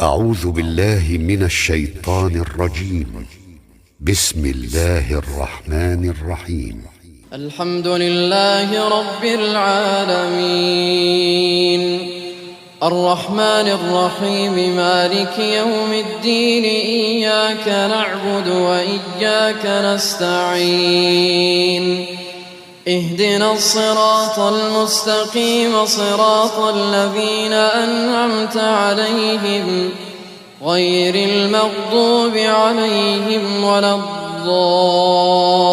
أعوذ بالله من الشيطان الرجيم. بسم الله الرحمن الرحيم. الحمد لله رب العالمين الرحمن الرحيم مالك يوم الدين إياك نعبد وإياك نستعين اهدنا الصراط المستقيم صراط الذين أنعمت عليهم غير المغضوب عليهم ولا الضالين.